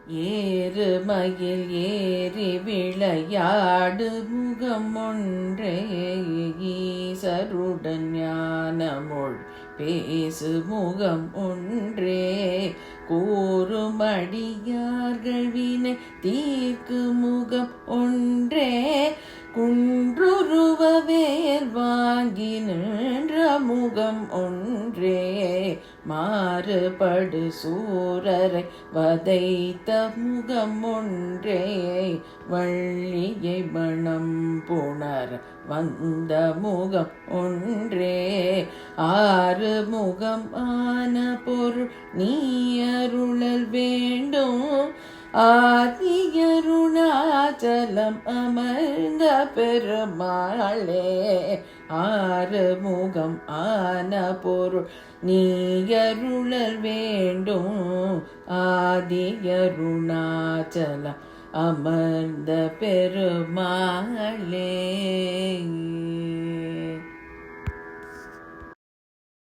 ஏறு மயில் ஏறி விளையாடு முகம் ஒன்றே ஈசருடன் ஞானமொழ் பேசு முகம் ஒன்றே கூறுமடியார்கள் வினை தீர்க்கு முகம் ஒன்றே குன்றுருவ வேல் வாங்கி நின்ற முகம் ஒன்றே மாறுபடு சூரரை வதைத்த முகம் ஒன்றே வள்ளியை மணம் புணர வந்த முகம் ஒன்றே ஆறு முகம் ஆன பொருள் நீ அருளல் வேண்டும் ஆதியருணாச்சலம் அமர்ந்த பெருமாளே ஆறு முகம் ஆன பொருள் நீ அருளல் வேண்டும் ஆதியருணாச்சலம் அமர்ந்த பெருமாளே.